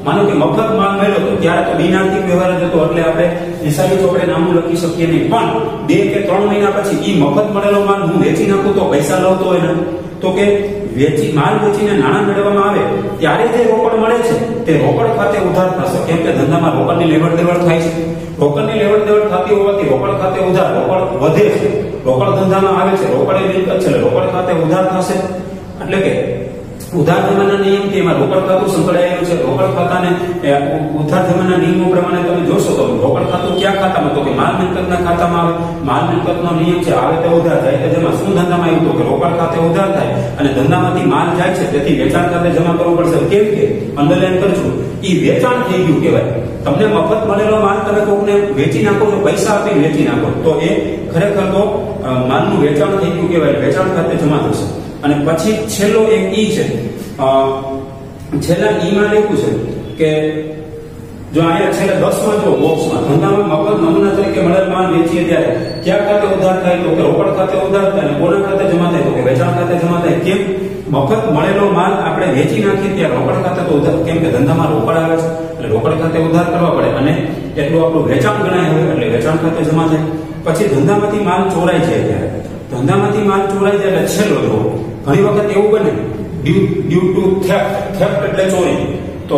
માનો કે મફત માલ મેળવ્યો તો ત્યારે તો બિન આર્થિક વ્યવહાર જ હતો, એટલે આપણે હિસાબી ચોપડે નામું લખી શકીએ નહીં. પણ 2 કે 3 મહિના પછી ઈ મફત મળેલો માલ હું વેચી નાખું તો પૈસા લાવતો હોય ને, તો કે માલ વેચીને નાણાં મેળવવામાં આવે ત્યારે જે રોકડ મળે છે તે રોકડ ખાતે ઉધાર થશે. કેમ કે ધંધામાં રોકડની લેવડ દેવડ થાય છે. રોકડની લેવડ દેવડ થતી હોવાથી રોકડ ખાતે ઉધાર, રોકડ વધે છે, રોકડ ધંધામાં આવે છે, રોકડ એ મિલકત છે, એટલે રોકડ ખાતે ઉધાર થશે. એટલે કે ઉધાર જમાના નિયમથી એમાં રોકડ ખાતું સંકળાયેલું છે. રોકડ ખાતાને ઉધાર જમાના નિયમો પ્રમાણે તમે જોશો તો રોકડ ખાતું ક્યાં ખાતામાં? તો કે માલ મિલકતના ખાતામાં આવે. માલ મિલકતનો નિયમ છે આવે તે ઉધાર, જાય તે જમા. શું ધંધામાં આવ્યું? તો કે રોકડ ખાતે ઉધાર થાય અને ધંધામાંથી માલ જાય છે તેથી વેચાણ ખાતે જમા કરવું પડશે. કેમ કે અંડરલાઈન કરજો, ઈ વેચાણ થઈ ગયું કહેવાય. તમને મફત મળેલો માલ તમે કોકને વેચી નાખો છો, પૈસા આપીને વેચી નાખો, તો એ ખરેખર તો માલનું વેચાણ થઈ ગયું કહેવાય, વેચાણ ખાતે જમા થશે. અને પછી છેલ્લો એક ઈ છે, છેલ્લા ઈ માં લખ્યું છે કે જો અહીંયા છેલ્લા 10 માં જો બોક્સમાં ધંધામાં મફત નમૂના તરીકે મળેલ માલ વેચીએ ત્યારે ક્યાં ખાતે ઉધાર થાય? તો કે રોકડ ખાતે ઉધાર થાય. અને કોના ખાતે જમા થાય? તો કે વેચાણ ખાતે જમા થાય. કેમ? મફત મળેલો માલ આપણે વેચી નાખીએ ત્યારે રોકડ ખાતે તો ઉધાર, કેમ કે ધંધામાં રોકડ આવે છે એટલે રોકડ ખાતે ઉધાર કરવા પડે અને એટલું આપણું વેચાણ ગણાય હોય એટલે વેચાણ ખાતે જમા થાય. પછી ધંધામાંથી માલ ચોરાય છે ત્યારે, ધંધામાંથી માલ ચોરાય છે એટલે છેલ્લો જો ઘણી વખત એવું બને ડ્યુ ટુ થેફ્ટ એટલે ચોરી. તો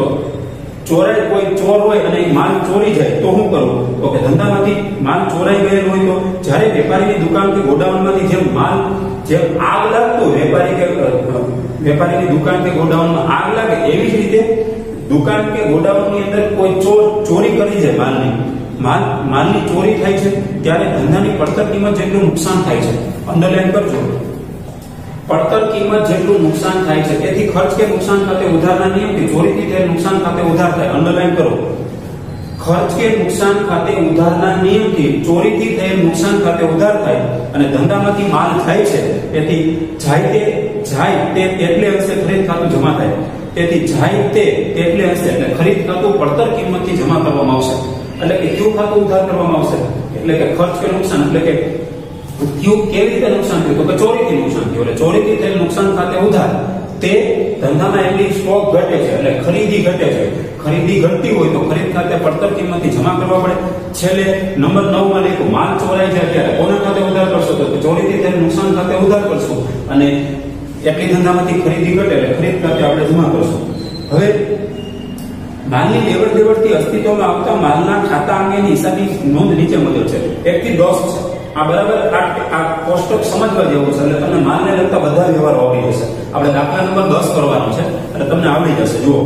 ચોરાય, કોઈ ચોર હોય અને માલ ચોરી જાય તો શું કરવું? તો કે ધંધામાંથી માલ ચોરાઈ ગયેલો હોય તો જ્યારે વેપારીની દુકાન કે ગોડાઉનમાંથી જેમ આગ લાગતો, વેપારીની દુકાન કે ગોડાઉનમાં આગ લાગે, એવી જ રીતે દુકાન કે ગોડાઉનની અંદર કોઈ ચોર ચોરી કરી જાય માલની ચોરી થાય છે ત્યારે ધંધાની પડતર કિંમત જેટલું નુકસાન થાય છે. અંડરલાઈન કરજો, પડતર કિંમત જેટલું નુકસાન થાય છે. તેથી ખર્ચ કે નુકસાન ખાતે ઉધારના નિયમથી ચોરીથી થયેલ નુકસાન ખાતે ઉધાર થાય. અંડરલાઈન કરો, ખર્ચ કે નુકસાન ખાતે ઉધારના નિયમથી ચોરીથી થયેલ નુકસાન ખાતે ઉધાર થાય અને ધંધામાંથી માલ જાય છે તેથી જાય તે એટલે અંશે ખરીદ ખાતું જમા થાય. તેથી જાય તે એટલે અંશે એટલે ખરીદ ખાતું પડતર કિંમતથી જમા કરવામાં આવશે. એટલે કે કયું ખાતું ઉધાર કરવામાં આવશે? એટલે કે ખર્ચ કે નુકસાન, એટલે કે કેવી રીતે નુકસાન થયું? તો કે ચોરીથી નુકસાન થયું. એટલે ચોરીથી થયેલ નુકસાન ખાતે ઉધાર, તે ધંધામાં એમની સ્ટોક ઘટે છે એટલે ખરીદી ઘટે છે. ખરીદી ઘટતી હોય તો ખરીદ ખાતે પડતર કિંમતથી જમા કરવા પડે. છેલ્લે નંબર 9 માં લખ્યું માલ ચોરાઈ જાય ત્યારે કોના ખાતે ઉધાર કરશો? તો ચોરીથી થયેલ નુકસાન ખાતે ઉધાર કરશો અને એટલી ધંધામાંથી ખરીદી ઘટે એટલે ખરીદ ખાતે આપણે જમા કરશું. હવે માલની લેવડ દેવડથી અસ્તિત્વમાં આવતા માલના ખાતા અંગેની હિસાબી નોંધ નીચે મુજબ છે. 1 થી 10 છે. આ બરાબર આ કોષ્ટક સમજવા જેવું છે એટલે તમને માલને લગતા બધા વ્યવહારો આવડી જશે. આપણે દાખલા નંબર 10 કરવાનો છે એટલે તમને આવડી જશે. જુઓ,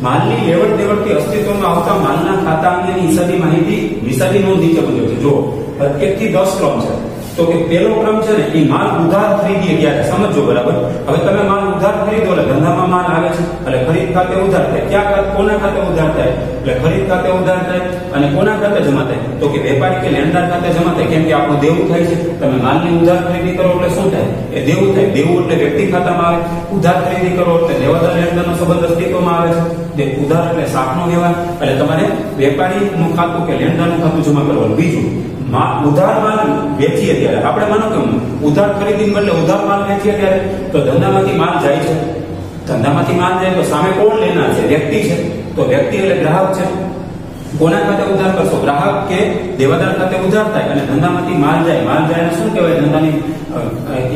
માલની લેવડ દેવડથી અસ્તિત્વમાં આવતા માલના ખાતા અંગેની હિસાબી નોંધ નીચે મુજબ છે. જુઓ, 1 થી 10 ક્રમ છે. તો કે પહેલો ક્રમ છે ને એ માલ ઉધાર ખરીદીએ ત્યારે, સમજો બરાબર. હવે તમે માલ ઉધાર ખરીદો એટલે ધંધામાં માલ આવે છે એટલે ખરીદ ખાતે ઉધાર થાય. કોના ખાતે ઉધાર થાય? એટલે ખરીદ ખાતે ઉધાર થાય અને કોના ખાતે જમા થાય? તો કે વેપારી કે લેણદાર ખાતે જમા થાય. કેમ કે આપણું દેવું થાય છે. તમે માલની ઉધાર ખરીદી કરો એટલે શું થાય? એ દેવું થાય. દેવું એટલે વ્યક્તિ ખાતામાં આવે. ઉધાર ખરીદી કરો એટલે દેવાદાર લેણદારનો સંબંધ અસ્તિત્વમાં આવે છે. ઉધાર એટલે શાખનો વ્યવહાર, એટલે તમારે વેપારીનું ખાતું કે લેણદારનું ખાતું જમા કરવાનું. બીજું, ઉધાર માલ વેચીએ ત્યારે આપણે માનો કે ઉધાર ખરીદી બદલે ઉધાર માલ વેચીએ ત્યારે તો ધંધામાંથી માલ જાય છે. ધંધામાંથી માલ જાય તો સામે કોણ લેનાર છે? વ્યક્તિ છે. તો વ્યક્તિ એટલે ગ્રાહક છે. કોના ખાતે ઉધાર કરશો? ગ્રાહક કે દેવાદાર ખાતે ઉધાર થાય અને ધંધામાંથી માલ જાય શું કહેવાય? ધંધાની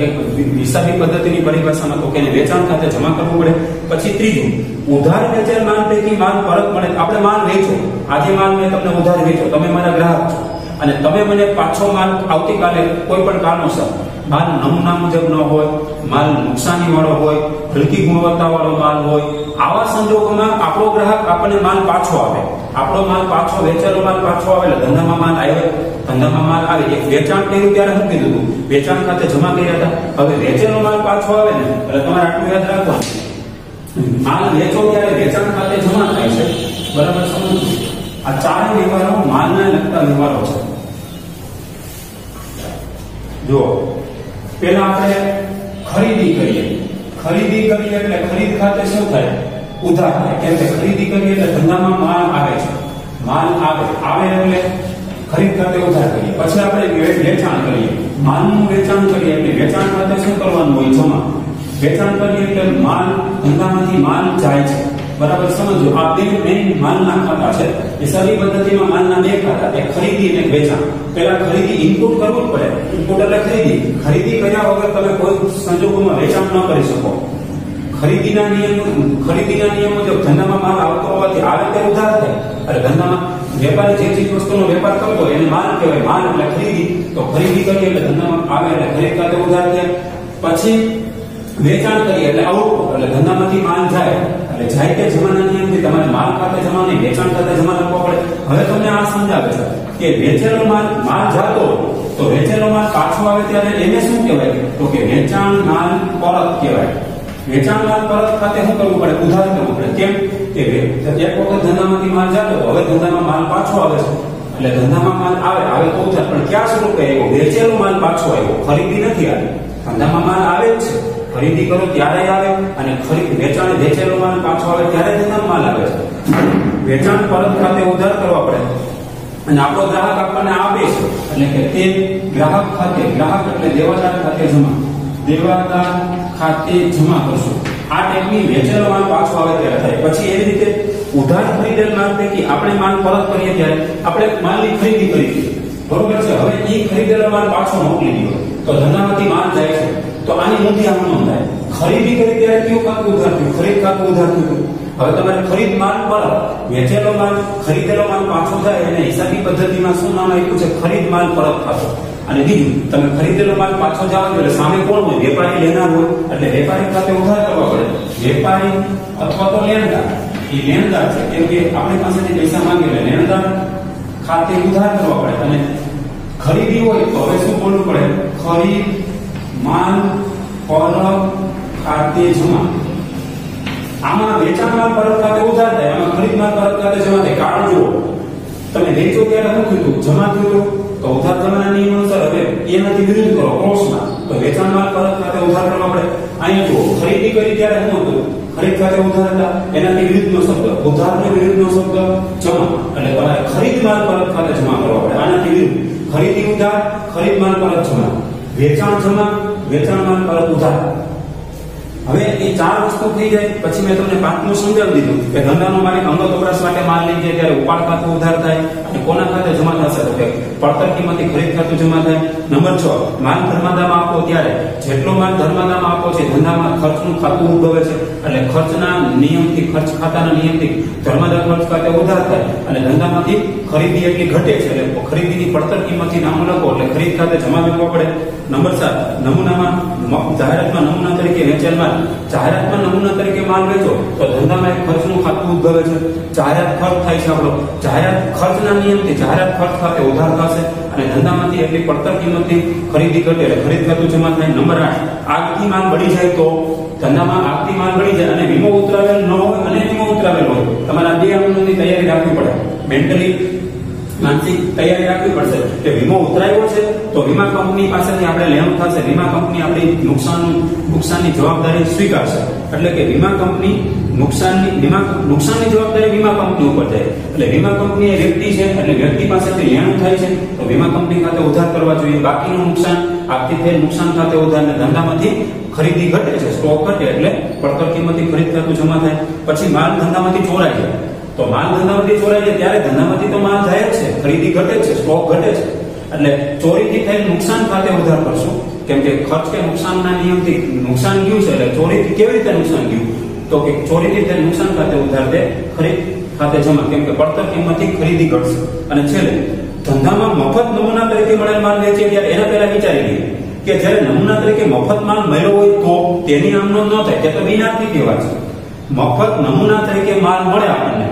એક હિસાબી પદ્ધતિની પરિભાષામાં તો કે વેચાણ ખાતે જમા કરવું પડે. પછી ત્રીજું, ઉધાર વેચેલ માલ પૈકી માલ પરત મળે. આપણે માલ વેચો, આજે માલ મેં તમને ઉધાર વેચો, તમે મારા ગ્રાહક છો અને તમે મને પાછો માલ આવતીકાલે કોઈ પણ કારણોસર માલ નમૂના મુજબ ન હોય, માલ નુકસાની વાળો હોય, હલકી ગુણવત્તા વાળો માલ હોય, આવા સંજોગોમાં આપણો ગ્રાહક આપણને માલ પાછો આપે, આપણો માલ પાછો વેચેલો માલ પાછો આવે એટલે ધંધામાં માલ આવ્યો, ધંધામાં માલ આવે. એક વેચાણ કર્યું ત્યારે શું કીધું હતું? વેચાણ ખાતે જમા કર્યા હતા. હવે વેચેલો માલ પાછો આવે ને એટલે તમારે આટલું યાદ રાખવાનું, માલ વેચો ત્યારે વેચાણ ખાતે જમા થાય છે. બરાબર સમજો? આ ચાર વ્યવહારો માલને લગતા વ્યવહારો છે. જો પેલા આપણે ખરીદી કરીએ, ખરીદી કરીએ એટલે ખરીદ ખાતે શું થાય? ઉધાર થાય. કેમ કે ખરીદી કરીએ એટલે ધંધામાં માલ આવે છે, માલ આવે એટલે ખરીદ ખાતે ઉધાર કરીએ. પછી આપણે વેચાણ કરીએ, માલનું વેચાણ કરીએ એટલે વેચાણ ખાતે શું કરવાનું હોય? જમા. વેચાણ કરીએ એટલે માલ ધંધામાંથી માલ જાય છે. બરાબર સમજો? આ બે મેઇન માલના ખાતા છે. એ સારી પદ્ધતિમાં માલના બે ખાતા, એક ખરીદી અને વેચાણ. પહેલા ખરીદી ઇનપુટ કરવું જ પડે. ઇનપુટ એટલે ખરીદી. ખરીદી કર્યા વગર તમે કોઈ સંજોગોમાં વેચાણ ન કરી શકો. ખરીદીના નિયમ મુજબ ધંધામાં માલ આવતો હોવાથી આવે તે ઉધાર થાય. એટલે ધંધામાં વેપારી જે ચીજ વસ્તુનો વેપાર કરતો એને માલ કહેવાય. માલ એટલે ખરીદી. તો ખરીદી કરીએ એટલે ધંધામાં આવે એટલે ખરીદ ખાતે ઉધાર થાય. પછી વેચાણ કરીએ એટલે આઉટપુટ, એટલે ધંધામાંથી માલ જાય. એટલે જાય કે જમાના નિયમથી તમારે માલ ખાતે જમા નહીં, વેચાણ ખાતે જમા રાખવો પડે. હવે તમને આ સમજાવે છે કે વેચેલો માલ જાતો તો વેચેલો માલ પાછો આવે ત્યારે એને શું કહેવાય? તો કે વેચાણ માલ પરત કહેવાય. વેચાણ માલ પરત ખાતે શું કરવું પડે? ઉધાર કરવું પડે. કેમ કે એક વખત ધંધામાંથી માલ જાતો, હવે ધંધામાં માલ પાછો આવે છે એટલે ધંધામાં માલ આવે તો ઉધાર. પણ ક્યાં સ્વરૂપે આવ્યો? વેચેલો માલ પાછો આવ્યો, ખરીદી નથી આવી. ધંધામાં માલ આવે જ છે, ખરીદી કરો ત્યારે આવે અને વેચેલો માલ પાછો આવે ત્યારે ધંધામાં માલ આવે છે. વેચાણ પરત ખાતે ઉધાર કરવા પડે અને આપણો ગ્રાહક આપણને આપે છે એટલે કે તે ગ્રાહક ખાતે, ગ્રાહક એટલે દેવાદાર ખાતે જમા, દેવાદાર ખાતે જમા કરશું. આ ટેકનિક વેચેલો માલ પાછો આવે ત્યારે થાય. પછી એવી રીતે ઉધાર ખરીદેલ માલ પૈકી આપણે માલ પરત કરીએ ત્યારે આપણે માલની ખરીદી કરી, બરોબર છે? હવે એ ખરીદેલો માલ પાછો મોકલી દીધો તો ધંધામાંથી માલ જાય છે. તો આની નોંધી આમ નોંધાય. ખરીદી કરી ત્યારે કયું ખાતું ઉધાર થયું? ખરીદ ખાતું ઉધાર થયું. હવે તમારે ખરીદ માલ પર વેચેલો માલ, ખરીદેલો માલ પાછો જાય અને હિસાબી પદ્ધતિમાં શું નામ આપ્યું છે? ખરીદ માલ પરત ખાતો. અને બીજું, તમે ખરીદેલો માલ પાછો જાવ એટલે સામે કોણ હોય? વેપારી લેનાર હોય. એટલે વેપારી ખાતે ઉધાર કરવા પડે. વેપારી અથવા તો લેણદાર, એ લેણદાર છે કેમ કે આપણી પાસેથી પૈસા માંગે એટલે લેણદાર ખાતે ઉધાર કરવા પડે. અને ખરીદી હોય તો હવે શું બોલવું પડે? ખરીદ માલ પરત ખાતે જમા. આમાં વેચાણ માલ પરત ખાતે ઉધાર થાય, આમાં ખરીદ માલ પરત ખાતે જમા થાય. કારણ જુઓ, તમે વેચો ત્યારે શું થયું? જમા થયું તો ઉધાર જમાના નિયમ અનુસાર હવે એનાથી વિરુદ્ધ કરો, ક્રોસમાં, તો વેચાણ માલ પરત ખાતે ઉધાર કરવા પડે. અહીંયા જુઓ, ખરીદી કરી ત્યારે શું હતું? ખરીદ ખાતે ઉધાર હતા, એનાથી વિરુદ્ધનો શબ્દ, ઉધારનો વિરુદ્ધનો શબ્દ જમા. એટલે તમારે ખરીદ માલ પરત ખાતે જમા કરવા પડે. આનાથી વિરુદ્ધ ખરીદી ઉધાર, ખરીદ માલ પરત જમા, વેચાણ જમા, વેચાણ માલ પરત ઉધાર. હવે એ ચાર વસ્તુ થઈ જાય પછી મેં તમને પાંચમું સમજાવી દીધું કે ધંધાનો માલિક અંગત વપરાશ માટે માલ લઈ જાય ત્યારે ઉપાડ ખાતું ઉધાર થાય અને કોના ખાતે જમા થશે? તો કે પડતર કિંમતથી ખરીદ ખાતું જમા થાય. નંબર 6, માલ ધર્માદામાં આપો ત્યારે જેટલો માલ ધર્માદામાં આપો છે ધંધામાં ખર્ચનું ખાતું ઉદ્ભવે છે એટલે ખર્ચના નિયમથી, ખર્ચ ખાતાના નિયમથી ધર્માદા ખર્ચ ખાતે ઉધાર થાય અને ધંધામાંથી ખરીદી એટલી ઘટે છે એટલે ખરીદીની પડતર કિંમતથી નામ લખો એટલે ખરીદ ખાતે જમા લેવો પડે. નંબર 7, નમૂનામાં જાહેરાતમાં નમૂના તરીકે વેચેલ માલ, જાહેરાતમાં નમૂના તરીકે માલ વેચો તો ધંધામાં એક ખર્ચનું ખાતું ઉદ્ભવે છે. જાહેરાત ખર્ચ થાય છે આપણો, જાહેરાત ખર્ચના નિયમથી જાહેરાત ખર્ચ ખાતે ઉધાર થશે અને ધંધામાંથી એટલી પડતર કિંમતથી ખરીદી ઘટે એટલે ખરીદ ખાતું જમા થાય. નંબર 8, આગથી માલ બળી જાય તો ધંધામાં આગથી માલ બળી જાય અને વીમો ઉતરાવેલ ન હોય અને વીમો ઉતરાવેલ હોય, તમારે આ બે અંગોની તૈયારી રાખવી પડે. મેન્ટલી માનસિક તૈયારી રાખવી પડશે કે વીમો ઉતરાયો છે તો વીમા કંપની પાસેથી આપણે લેવું થશે, વીમા કંપની આપણી નુકસાનની જવાબદારી સ્વીકારશે. એટલે કે વીમા કંપની નુકસાનની જવાબદારી વીમા કંપની ઉપર જાય. એટલે વીમા કંપની એ વ્યક્તિ છે એટલે વ્યક્તિ પાસેથી લેણું થાય છે તો વીમા કંપની ખાતે ઉધાર કરવા જોઈએ. બાકીનું નુકસાન આગથી થયેલ નુકસાન ખાતે ઉધાર ને ધંધામાંથી ખરીદી ઘટે છે, સ્ટોક ઘટે એટલે પડતર કિંમતથી ખરીદ ખાતું જમા થાય. પછી માલ ધંધામાંથી ચોરાઈ જાય તો માલ ધંધામાંથી ચોરાઈ જાય ત્યારે ધંધામાંથી તો માલ જાય જ છે, ખરીદી ઘટે છે, સ્ટોક ઘટે છે એટલે ચોરીથી થયેલ નુકસાન ખાતે ઉધાર કરશું. કેમ કે ખર્ચ કે નુકસાનના નિયમથી નુકસાન ગયું છે એટલે ચોરીથી કેવી રીતે નુકસાન ગયું? તો કે ચોરીથી થયેલ નુકસાન ખાતે ઉધાર દે ખરીદ ખાતે જમા, કેમ કે પડતર કિંમતથી ખરીદી ઘટશે. અને છેલ્લે ધંધામાં મફત નમૂના તરીકે મળેલ માલ વેચીએ ત્યારે એના પહેલા વિચારી લઈએ કે જ્યારે નમૂના તરીકે મફત માલ મળ્યો હોય તો તેની આમ નોંધ ન થાય, તે તો બિનઆર્થિક વ્યવહાર છે. મફત નમૂના તરીકે માલ મળે આપણને,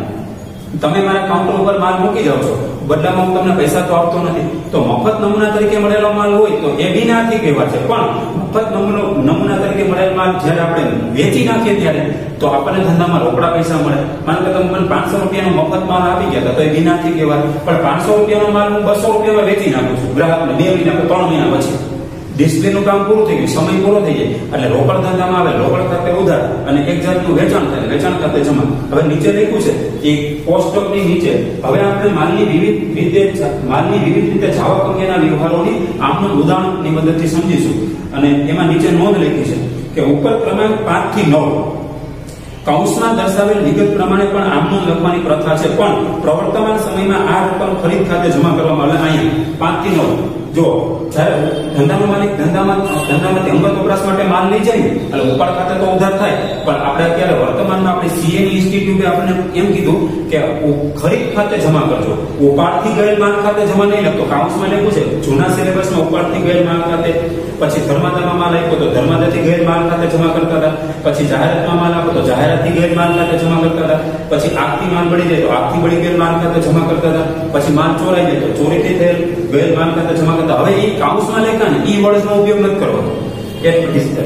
તમે મારા કાઉન્ટર ઉપર માલ મૂકી જાઓ છો, બદલામાં હું તમને પૈસા તો આપતો નથી, તો મફત નમૂના તરીકે મળેલો માલ હોય તો એ બિનઆર્થિક વ્યવહાર છે. પણ મફત નમૂના તરીકે મળેલ માલ જ્યારે આપણે વેચી નાખીએ ત્યારે તો આપણને ધંધામાં રોકડા પૈસા મળે. માનો કે તમે મને 500 રૂપિયાનો મફત માલ આપી ગયા હતા તો એ બિનઆર્થિક વ્યવહાર. પણ 500 રૂપિયાનો માલ હું 200 રૂપિયામાં વેચી નાખું છું ગ્રાહકને 2 મહિના કે 3 મહિના પછી, ડિસ્પ્લેનું કામ પૂરું થઈ ગયું, સમય પૂરો થઈ જાય એટલે રોકડ ધંધામાં આવે, રોકડ ખાતે ઉધાર અને એક જાતનું વેચાણ થાય, વેચાણ ખાતે જમા. હવે નીચે લખ્યું છે એ કોષ્ટકની નીચે હવે આપણે માલની વિવિધ રીતે જાવક અંગેના વ્યવહારોની આમનું ઉદાહરણની મદદથી સમજીશું. અને એમાં નીચે નોંધ લખી છે કે ઉપર ક્રમાંક 5 થી 9 કૌંસમાં દર્શાવેલ વિગત પ્રમાણે પણ આમનું લખવાની પ્રથા છે, પણ પ્રવર્તમાન સમયમાં આ રકમ ખરીદ ખાતે જમા કરવામાં આવે. અહીંયા 5 થી 9 જો જ્યારે ધંધાનો માલિક ધંધામાંથી અંગત વપરાશ માટે માલ લઈ જાય એટલે ઉપાડ ખાતે તો ઉધાર થાય, પણ આપણે અત્યારે વર્તમાનમાં આપણે સીએની ઇન્સ્ટિટ્યૂટે આપણને એમ કીધું કે ખરીદ ખાતે જમા કરજો, ઉપાડથી ગયેલ માલ ખાતે જમા નહીં લખતો. કાઉન્સમાં લખ્યું છે જૂના સિલેબસમાં ઉપાડથી ગયેલ માલ ખાતે, પછી ધર્માદામાં માલ આપ્યો તો ધર્માદાથી ગયેલ માલ ખાતે જમા કરતા હતા, પછી જાહેરાતમાં માલ આપ્યો તો જાહેરાતથી ગયેલ માલ ખાતે જમા કરતા હતા, પછી આગથી માલ બળી જાય તો આગથી બળી ગયેલ માલ ખાતે જમા કરતા હતા, પછી માલ ચોરાઈ જાય તો ચોરીથી થયેલ ગયેલ માલ ખાતે જમા કરતા. હવે એ કાઉન્સમાં લખ્યા ને એ વર્ડનો ઉપયોગ નથી કરવો.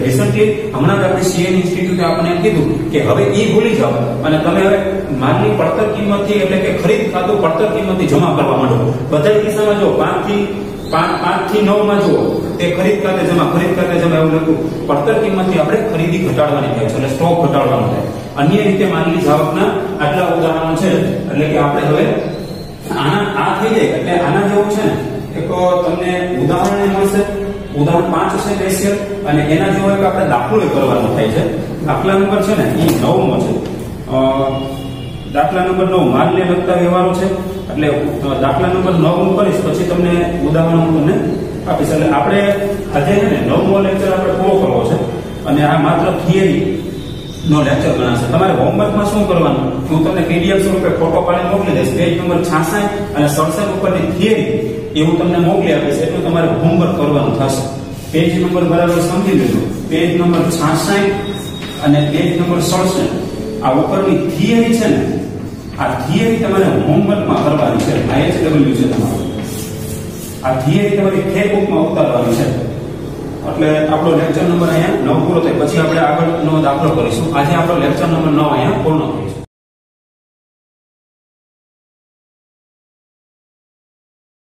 રિસન્ટલી હમણાં જ આપણે સીએન ઇન્સ્ટિટ્યૂટે આપણને એમ કીધું કે હવે એ ભૂલી જાઓ અને તમે હવે માલની પડતર કિંમતથી એટલે કે ખરીદ ખાતું પડતર કિંમતથી જમા કરવા માંડો. બધા કિસ્સામાં જો 5 થી 9 માં જુઓ તે ખરીદ ખાતે જમા એવું લખ્યું. પડતર કિંમતથી આપણે ખરીદી ઘટાડવાની થાય છે એટલે સ્ટોક ઘટાડવાનો થાય. અન્ય રીતે માલની જાવકના આટલા ઉદાહરણો છે એટલે કે આપણે હવે આ થઈ જાય એટલે આના જેવું છે ને એક તમને ઉદાહરણ મળશે. ઉદાહરણ 5 છે સ્પેશિયલ અને એના જેવો એક આપણે દાખલો કરવાનો થાય છે. દાખલા નંબર છે ને એ 9મો છે. દાખલા નંબર 9 માલને લગતા વ્યવહારો છે એટલે દાખલા નંબર 9 કરીશ પછી તમને ઉદાહરણો તમને આપીશ. એટલે આપણે આજે છે ને 9મો લેક્ચર આપણે પૂરો કરવો છે અને આ માત્ર થિયરી નો લેક્ચર ગણાશે. તમારે હોમવર્કમાં શું કરવાનું હું તમને પીડીએફ સ્વરૂપે ફોટો પાડીને મોકલી દઈશ. પેજ નંબર 66 અને 67 ઉપરની થિયરી એ હું તમને મોકલી આપીશ, એટલું તમારે હોમવર્ક કરવાનું થશે. પેજ નંબર બરાબર સમજી લેજો. પેજ નંબર 66 અને પેજ નંબર 67 આ ઉપરની થિયરી છે ને આ થિયરી તમારે હોમવર્કમાં કરવાની છે. આ HW છે તમારું. આ થિયરી તમારી ફેસબુકમાં ઉતારવાની છે. એટલે આપણો લેક્ચર નંબર અહીંયા 9 પૂરો થાય પછી આપણે આગળનો દાખલો કરીશું. આજે આપણો લેક્ચર નંબર 9 અહીંયા પૂર્ણ થયો.